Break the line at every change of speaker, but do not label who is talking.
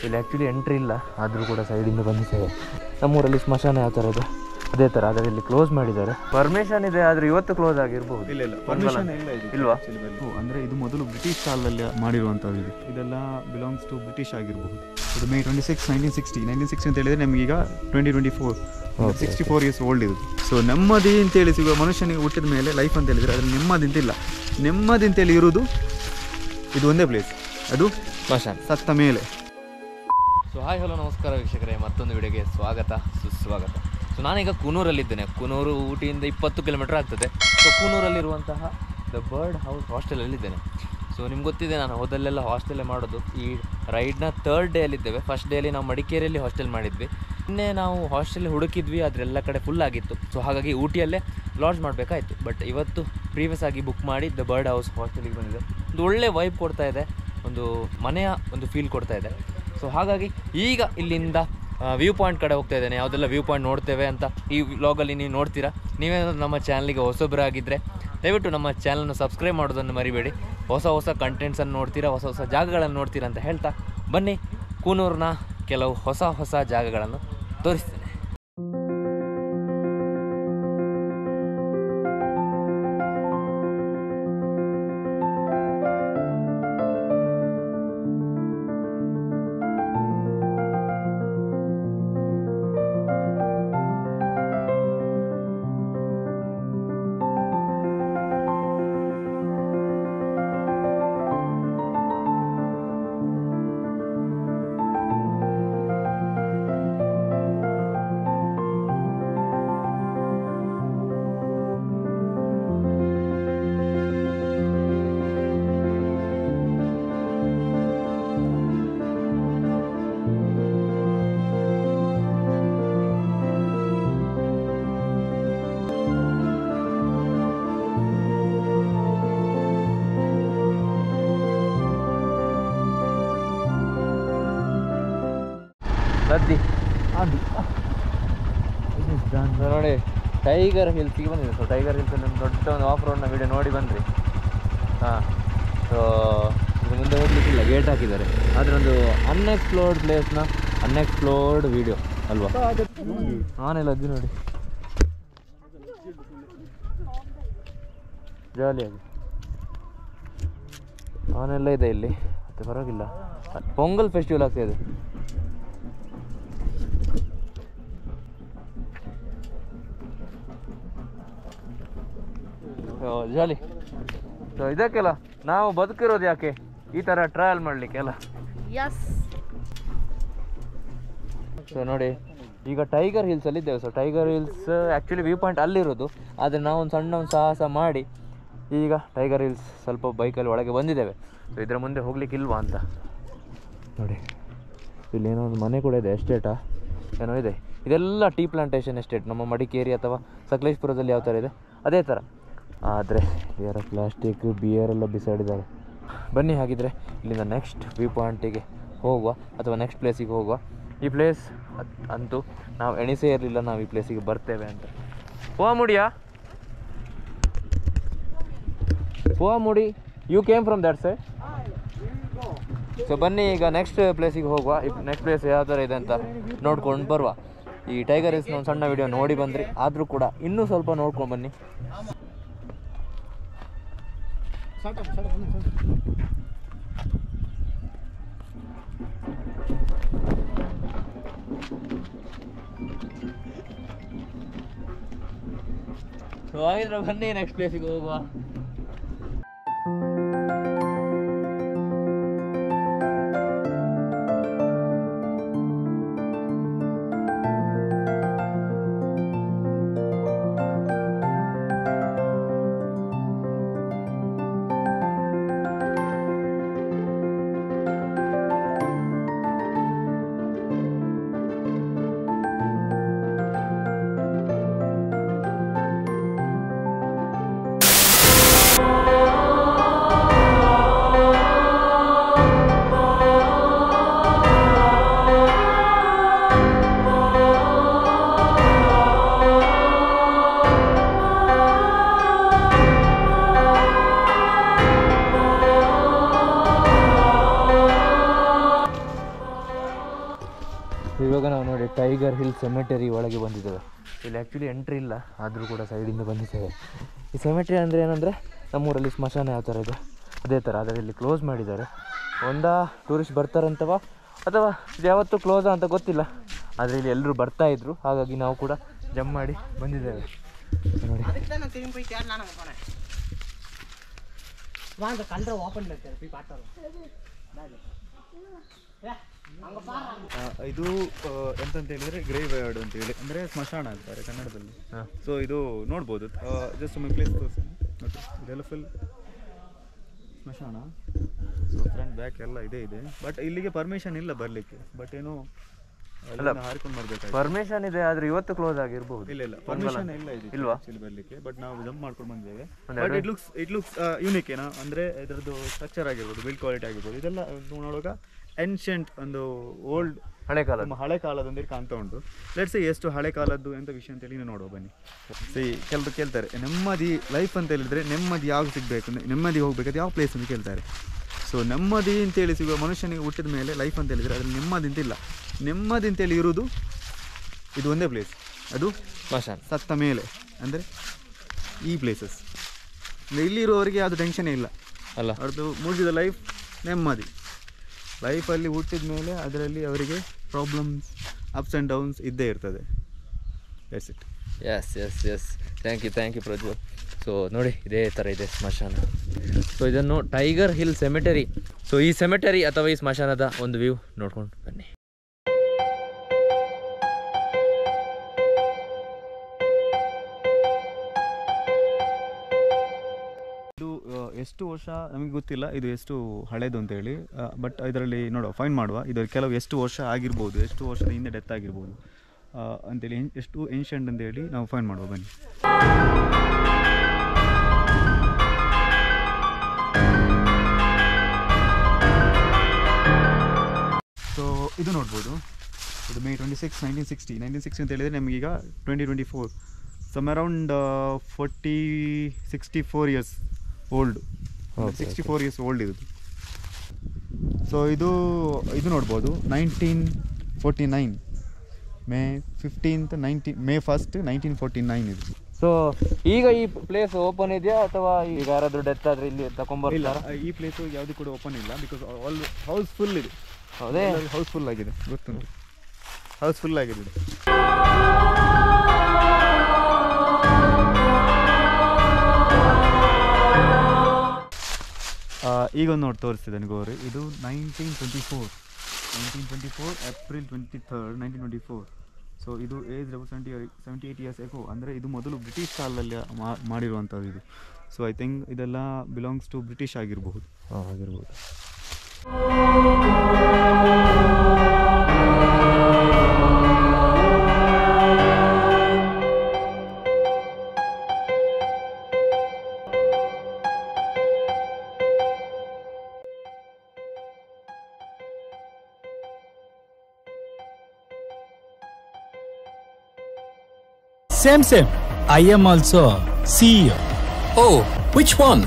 ಇಲ್ಲಿ actually entry ಇಲ್ಲ, ಆದರೂ ಕೂಡ ಸೈಡಿಂದ ಬಂದಿದ್ದೇವೆ. ನಮ್ಮೂರಲ್ಲಿ ಸ್ಮಶಾನ ಯಾವ ಥರ ಇದೆ ಅದೇ ಥರ, ಆದರೆ ಇಲ್ಲಿ ಕ್ಲೋಸ್ ಮಾಡಿದ್ದಾರೆ. ಪರ್ಮಿಷನ್ ಇದೆ, ಆದರೆ ಇವತ್ತು ಕ್ಲೋಸ್ ಆಗಿರ್ಬೋದು.
ಇಲ್ಲ ಪರ್ಮಿಷನ್
ಇಲ್ವಾ?
ಅಂದರೆ ಇದು ಮೊದಲು ಬ್ರಿಟಿಷ್ ಕಾಲದಲ್ಲಿ ಮಾಡಿರುವಂಥದ್ದು. ಇದೆಲ್ಲ ಬಿಲಾಂಗ್ಸ್ ಟು ಬ್ರಿಟಿಷ್ ಆಗಿರಬಹುದು. ಇದು May 26, 1960 ಅಂತ ಹೇಳಿದರೆ ನಮಗೀಗ 2024 64 ಇಯರ್ಸ್ ಓಲ್ಡ್ ಇದು. ಸೊ ನೆಮ್ಮದಿ ಅಂತೇಳಿ ಸಿಗುವ ಮನುಷ್ಯನಿಗೆ ಹುಟ್ಟಿದ ಮೇಲೆ ಲೈಫ್ ಅಂತ ಹೇಳಿದರೆ ಅದ್ರ ನೆಮ್ಮದಿ ಅಂತಿಲ್ಲ. ನೆಮ್ಮದಿ ಅಂತೇಳಿ ಇರೋದು ಇದು ಒಂದೇ ಪ್ಲೇಸ್, ಅದು
ಸ್ಮಶಾನ,
ಸತ್ತ ಮೇಲೆ.
ಸೊ ಹಾಯ್ ಹಲೋ ನಮಸ್ಕಾರ ವೀಕ್ಷಕರೇ, ಮತ್ತೊಂದು ವಿಡಿಯೋಗೆ ಸ್ವಾಗತ ಸುಸ್ವಾಗತ. ಸೊ ನಾನೀಗ ಕೂನೂರಲ್ಲಿದ್ದೇನೆ. ಕೂನೂರು ಊಟಿಯಿಂದ 20 ಕಿಲೋಮೀಟರ್ ಆಗ್ತದೆ. ಸೊ ಕೂನೂರಲ್ಲಿರುವಂತಹ ದ ಬರ್ಡ್ ಹೌಸ್ ಹಾಸ್ಟೆಲಲ್ಲಿದ್ದೇನೆ. ಸೊ ನಿಮ್ಗೆ ಗೊತ್ತಿದೆ, ನಾನು ಹೋದಲ್ಲೆಲ್ಲ ಹಾಸ್ಟೆಲೇ ಮಾಡೋದು. ಈ ರೈಡ್ನ 3rd ಡೇಯಲ್ಲಿದ್ದೇವೆ. ಫಸ್ಟ್ ಡೇಯಲ್ಲಿ ನಾವು ಮಡಿಕೇರಿಯಲ್ಲಿ ಹಾಸ್ಟೆಲ್ ಮಾಡಿದ್ವಿ. ಇನ್ನೇ ನಾವು ಹಾಸ್ಟೆಲ್ ಹುಡುಕಿದ್ವಿ, ಅದರೆಲ್ಲ ಕಡೆ ಫುಲ್ ಆಗಿತ್ತು. ಸೊ ಹಾಗಾಗಿ ಊಟಿಯಲ್ಲೇ ಲಾಡ್ಜ್ ಮಾಡಬೇಕಾಯಿತು. ಬಟ್ ಇವತ್ತು ಪ್ರೀವಿಯಸ್ ಆಗಿ ಬುಕ್ ಮಾಡಿ ದ ಬರ್ಡ್ ಹೌಸ್ ಹಾಸ್ಟೆಲಿಗೆ ಬಂದಿದೆ. ಒಂದು ಒಳ್ಳೆ ವೈಬ್ ಕೊಡ್ತಾ ಇದೆ, ಒಂದು ಮನೆಯ ಒಂದು ಫೀಲ್ ಕೊಡ್ತಾ ಇದೆ. ಸೊ ಹಾಗಾಗಿ ಈಗ ಇಲ್ಲಿಂದ ವ್ಯೂ ಪಾಯಿಂಟ್ ಕಡೆ ಹೋಗ್ತಾ ಇದ್ದೇನೆ. ಯಾವುದೆಲ್ಲ ವ್ಯೂ ಪಾಯಿಂಟ್ ನೋಡ್ತೇವೆ ಅಂತ ಈ ವ್ಲಾಗಲ್ಲಿ ನೀವು ನೋಡ್ತೀರಾ. ನೀವೇನಾದರೂ ನಮ್ಮ ಚಾನಲಿಗೆ ಹೊಸಬರಾಗಿದ್ದರೆ ದಯವಿಟ್ಟು ನಮ್ಮ ಚಾನಲನ್ನು ಸಬ್ಸ್ಕ್ರೈಬ್ ಮಾಡೋದನ್ನು ಮರಿಬೇಡಿ. ಹೊಸ ಕಂಟೆಂಟ್ಸನ್ನು ನೋಡ್ತೀರಾ, ಹೊಸ ಜಾಗಗಳನ್ನು ನೋಡ್ತೀರಾ ಅಂತ ಹೇಳ್ತಾ ಬನ್ನಿ ಕೂನೂರಿನ ಕೆಲವು ಹೊಸ ಜಾಗಗಳನ್ನು ತೋರಿಸ್ತೇನೆ. ನೋಡಿ ಟೈಗರ್ ಹಿಲ್ಸಿಗೆ ಬಂದಿದೆ. ಸೊ ಟೈಗರ್ ಹಿಲ್ಸಲ್ಲಿ ಒಂದು ದೊಡ್ಡ ಒಂದು ಆಫ್ ರೋಡ್ನ ವಿಡಿಯೋ ನೋಡಿ ಬಂದ್ರಿ. ಹಾಂ, ಸೊ ಇದು ಮುಂದೆ ಹೋಗ್ಲಿಕ್ಕಿಲ್ಲ, ಗೇಟ್ ಹಾಕಿದ್ದಾರೆ. ಆದರೆ ಒಂದು ಅನ್ಎಕ್ಸ್ಪ್ಲೋರ್ಡ್ ಪ್ಲೇಸ್ನ ಅನ್ಎಕ್ಸ್ಪ್ಲೋರ್ಡ್ ವಿಡಿಯೋ ಅಲ್ವಾ? ಆನೆಲ್ಲ ಅದು ನೋಡಿ, ಜಾಲಿಯಾಗಿ ಆನೆಲ್ಲ ಇದೆ ಇಲ್ಲಿ. ಮತ್ತು ಪರವಾಗಿಲ್ಲ, ಪೊಂಗಲ್ ಫೆಸ್ಟಿವಲ್ ಆಗ್ತಾಯಿದೆ. ಜಾಲಿ. ಸೊ ಇದಕ್ಕೆಲ್ಲ ನಾವು ಬದುಕಿರೋದು ಯಾಕೆ? ಈ ಥರ ಟ್ರಾವೆಲ್ ಮಾಡಲಿಕ್ಕೆ ಅಲ್ಲ. ಸೊ ನೋಡಿ, ಈಗ ಟೈಗರ್ ಹಿಲ್ಸಲ್ಲಿ ಇದ್ದೇವೆ. So tiger hills actually view point ಅಲ್ಲಿರೋದು, ಆದರೆ ನಾವು ಒಂದು ಸಣ್ಣ ಒಂದು ಸಾಹಸ ಮಾಡಿ ಈಗ ಟೈಗರ್ ಹಿಲ್ಸ್ ಸ್ವಲ್ಪ ಬೈಕಲ್ಲಿ ಒಳಗೆ ಬಂದಿದ್ದೇವೆ. ಸೊ ಇದರ ಮುಂದೆ ಹೋಗ್ಲಿಕ್ಕಿಲ್ವಾ ಅಂತ ನೋಡಿ. ಇಲ್ಲಿ ಏನೋ ಒಂದು ಮನೆ ಕೂಡ ಇದೆ, ಎಸ್ಟೇಟಾ ಏನೋ ಇದೆ. ಇದೆಲ್ಲ ಟೀ ಪ್ಲಾಂಟೇಶನ್ ಎಸ್ಟೇಟ್. ನಮ್ಮ ಮಡಿಕೇರಿ ಅಥವಾ ಸಕಲೇಶ್ಪುರದಲ್ಲಿ ಯಾವ ಥರ ಇದೆ ಅದೇ ಥರ. ಆದರೆ ಯಾರೋ ಪ್ಲಾಸ್ಟಿಕ್ ಬಿಯರೆಲ್ಲ ಬಿಸಾಡಿದ್ದಾರೆ. ಬನ್ನಿ ಹಾಗಿದ್ರೆ ಇಲ್ಲಿಂದ ನೆಕ್ಸ್ಟ್ ವ್ಯೂ ಪಾಯಿಂಟಿಗೆ ಹೋಗುವ ಅಥವಾ ನೆಕ್ಸ್ಟ್ ಪ್ಲೇಸಿಗೆ ಹೋಗುವ. ಈ ಪ್ಲೇಸ್ ಅಂತೂ ನಾವು ಎಣಿಸೇ ಇರಲಿಲ್ಲ ನಾವು ಈ ಪ್ಲೇಸಿಗೆ ಬರ್ತೇವೆ ಅಂತ. ಮುಡಿ you came from that side. So ಬನ್ನಿ ಈಗ ನೆಕ್ಸ್ಟ್ ಪ್ಲೇಸಿಗೆ ಹೋಗುವ. ಈ ನೆಕ್ಸ್ಟ್ ಪ್ಲೇಸ್ ಯಾವ ಥರ ಇದೆ ಅಂತ ನೋಡ್ಕೊಂಡು ಬರುವ. ಈ ಟೈಗರ್ ಹಿಲ್ಸ್ನ ಒಂದು ಸಣ್ಣ ವಿಡಿಯೋ ನೋಡಿ ಬಂದ್ರಿ, ಆದರೂ ಕೂಡ ಇನ್ನೂ ಸ್ವಲ್ಪ ನೋಡ್ಕೊಂಡು ಬನ್ನಿ. ಸೊ ಹಾಗಿದ್ರೆ ಬನ್ನಿ ನೆಕ್ಸ್ಟ್ ಪ್ಲೇಸಿಗೆ ಹೋಗುವ. ಇವಾಗ ನಾವು ನೋಡಿ ಟೈಗರ್ ಹಿಲ್ ಸೆಮೆಟರಿ ಒಳಗೆ ಬಂದಿದ್ದೇವೆ. ಇಲ್ಲಿ ಆ್ಯಕ್ಚುಲಿ ಎಂಟ್ರಿ ಇಲ್ಲ, ಆದರೂ ಕೂಡ ಸೈಡಿಂದ ಬಂದಿದ್ದೇವೆ. ಈ ಸೆಮೆಟ್ರಿ ಅಂದರೆ ಏನಂದರೆ ನಮ್ಮೂರಲ್ಲಿ ಸ್ಮಶಾನ ಯಾವ ಥರ ಇದೆ ಅದೇ ಥರ, ಆದರೆ ಇಲ್ಲಿ ಕ್ಲೋಸ್ ಮಾಡಿದ್ದಾರೆ. ಒಂದಾ ಟೂರಿಸ್ಟ್ ಬರ್ತಾರಂತವಾ ಅಥವಾ ಇದು ಯಾವತ್ತೂ ಕ್ಲೋಸ ಅಂತ ಗೊತ್ತಿಲ್ಲ, ಆದರೆ ಇಲ್ಲಿ ಎಲ್ಲರೂ ಬರ್ತಾಯಿದ್ರು, ಹಾಗಾಗಿ ನಾವು ಕೂಡ ಜಂಪ್ ಮಾಡಿ ಬಂದಿದ್ದೇವೆ. ನೋಡಿ
ಇದು ಎಂತಂತ ಹೇಳಿದ್ರೆ ಗ್ರೇವ್ ಯಾರ್ಡ್ ಅಂತ ಹೇಳಿ, ಅಂದರೆ ಸ್ಮಶಾನ ಅಂತಾರೆ ಕನ್ನಡದಲ್ಲಿ. ಸೊ ಇದು ನೋಡ್ಬೋದು, ಜಸ್ಟ್ ಒಮ್ಮೆ ಪ್ಲೇಸ್ ತೋರಿಸಿ ನೋಡಿ, ಇದೆಲ್ಲ ಫುಲ್ ಸ್ಮಶಾನ. ಸೊ ಫ್ರಂಟ್ ಬ್ಯಾಕ್ ಎಲ್ಲ ಇದೆ, ಬಟ್ ಇಲ್ಲಿಗೆ ಪರ್ಮಿಷನ್ ಇಲ್ಲ ಬರಲಿಕ್ಕೆ. ಬಟ್ ಏನೋ ಹಾರಿಕೊಂಡು ಬರ್ಬೇಕಾಯ್ತು.
ಪರ್ಮಿಷನ್ ಇದೆ, ಆದರೆ ಇವತ್ತು ಕ್ಲೋಸ್ ಆಗಿರ್ಬೋದು.
ಇಲ್ಲ ಪರ್ಮಿಷನ್ ಇಲ್ಲ ಇಲ್ವಾ ಬರಲಿಕ್ಕೆ, ಬಟ್ ನಾವು ಜಂಪ್ ಮಾಡ್ಕೊಂಡು ಬಂದಿದ್ದೇವೆ. ಬಟ್ ಇಟ್ ಲುಕ್ಸ್ ಯೂನಿಕ್ ಏನೋ, ಅಂದರೆ ಇದರದ್ದು ಸ್ಟ್ರಕ್ಚರ್ ಆಗಿರ್ಬೋದು, ಬಿಲ್ಡ್ ಕ್ವಾಲಿಟಿ ಆಗಿರ್ಬೋದು, ಇದೆಲ್ಲ ನೋಡುವಾಗ ಏನ್ಷಿಯಂಟ್ ಒಂದು ಓಲ್ಡ್ ಹಳೆ ಕಾಲದಂದೇಳಿ ಕಾಣ್ತಾ ಉಂಟು. ಲೆಟ್ಸ್ ಎಷ್ಟು ಹಳೆ ಕಾಲದ್ದು ಎಂಥ ವಿಷಯ ಅಂತೇಳಿ ನೀವು ನೋಡುವ ಬನ್ನಿ. ಕೆಲವರು ಕೇಳ್ತಾರೆ ನೆಮ್ಮದಿ ಲೈಫ್ ಅಂತ ಹೇಳಿದರೆ ನೆಮ್ಮದಿ ಯಾವಾಗ ಸಿಗಬೇಕು, ನೆಮ್ಮದಿ ಹೋಗ್ಬೇಕು, ಅದು ಯಾವ ಪ್ಲೇಸ್ ಅಂತ ಕೇಳ್ತಾರೆ. ಸೊ ನೆಮ್ಮದಿ ಅಂತೇಳಿ ಸಿಗುವ ಮನುಷ್ಯನಿಗೆ ಹುಟ್ಟಿದ ಮೇಲೆ ಲೈಫ್ ಅಂತ ಹೇಳಿದರೆ ಅದ್ರಲ್ಲಿ ನೆಮ್ಮದಿ ಅಂತಿಲ್ಲ. ನೆಮ್ಮದಿ ಅಂತೇಳಿ ಇರೋದು ಇದು ಒಂದೇ ಪ್ಲೇಸ್, ಅದು
ಸ್ಮಶಾನ.
ಸತ್ತ ಮೇಲೆ ಅಂದರೆ ಈ ಪ್ಲೇಸಸ್ ಇಲ್ಲಿರುವವರಿಗೆ ಅದು ಟೆನ್ಷನೇ ಇಲ್ಲ
ಅಲ್ಲ,
ಅವ್ರದ್ದು ಮುಗಿದ ಲೈಫ್ ನೆಮ್ಮದಿ. ಲೈಫಲ್ಲಿ ಹುಟ್ಟಿದ ಮೇಲೆ ಅದರಲ್ಲಿ ಅವರಿಗೆ ಪ್ರಾಬ್ಲಮ್ಸ್ ಅಪ್ಸ್ ಆ್ಯಂಡ್ ಡೌನ್ಸ್ ಇದ್ದೇ ಇರ್ತದೆ. That's it.
Yes thank you Prajwal. So ನೋಡಿ ಇದೇ ಥರ ಇದೆ ಸ್ಮಶಾನ. ಸೊ ಇದನ್ನು ಟೈಗರ್ ಹಿಲ್ ಸೆಮೆಟರಿ. ಸೊ ಈ ಸೆಮೆಟರಿ ಅಥವಾ ಈ ಸ್ಮಶಾನದ ಒಂದು ವ್ಯೂ ನೋಡ್ಕೊಂಡು ಬನ್ನಿ.
ಎಷ್ಟು ವರ್ಷ ನಮಗೆ ಗೊತ್ತಿಲ್ಲ ಇದು ಎಷ್ಟು ಹಳೇದು ಅಂತೇಳಿ, ಬಟ್ ಇದರಲ್ಲಿ ನೋಡುವ ಫೈಂಡ್ ಮಾಡುವ ಇದರಲ್ಲಿ ಕೆಲವು ಎಷ್ಟು ವರ್ಷ ಆಗಿರ್ಬೋದು, ಎಷ್ಟು ವರ್ಷದ ಹಿಂದೆ ಡೆತ್ ಆಗಿರ್ಬೋದು ಅಂತೇಳಿ, ಎಷ್ಟು ಏನ್ಷಿಯಂಟ್ ಅಂತೇಳಿ ನಾವು ಫೈಂಡ್ ಮಾಡುವ ಬನ್ನಿ. ಸೊ ಇದು ನೋಡ್ಬೋದು, ಇದು May 26, 1960 ಅಂತ ಹೇಳಿದರೆ ನಮಗೀಗ 2024, some around 64 years old, 64 years old ಇದು. ಸೊ ಇದು ನೋಡ್ಬೋದು 1949, May 15th, May 1st 1949 ಇದು.
ಸೊ ಈಗ ಈ ಪ್ಲೇಸ್ ಓಪನ್ ಇದೆಯಾ ಅಥವಾ ಈಗ ಯಾರಾದರೂ ಡೆತ್ ಆದರೆ ಇಲ್ಲಿ ತಗೊಂಡ್ಬರ್ತಾರ?
ಈ ಪ್ಲೇಸು ಯಾವುದು ಕೂಡ ಓಪನ್ ಇಲ್ಲ, ಬಿಕಾಸ್ ಆಲ್ ಹೌಸ್ಫುಲ್ ಇದೆ.
ಹೌದೇ,
ಹೌಸ್ಫುಲ್ ಆಗಿದೆ, ಗೊತ್ತುಂಟು, ಹೌಸ್ಫುಲ್ ಆಗಿದೆ ಇದು. ಈಗ ಒಂದು ನೋಡಿ ತೋರಿಸ್ತಿದ್ದೇನೆ ಗೋರಿ, ಇದು 1924 April 23rd 1924. ಸೊ ಇದು ಏಜ್ 78 ಇಯರ್ಸ್ ಎಗೋ, ಅಂದರೆ ಇದು ಮೊದಲು ಬ್ರಿಟಿಷ್ ಕಾಲದಲ್ಲಿ ಮಾಡಿರುವಂಥದ್ದು ಇದು. ಸೊ ಐ ಥಿಂಕ್ ಇದೆಲ್ಲ ಬಿಲಾಂಗ್ಸ್ ಟು ಬ್ರಿಟಿಷ್ ಆಗಿರ್ಬೋದು.
Same. I am also CEO.
Oh, which one?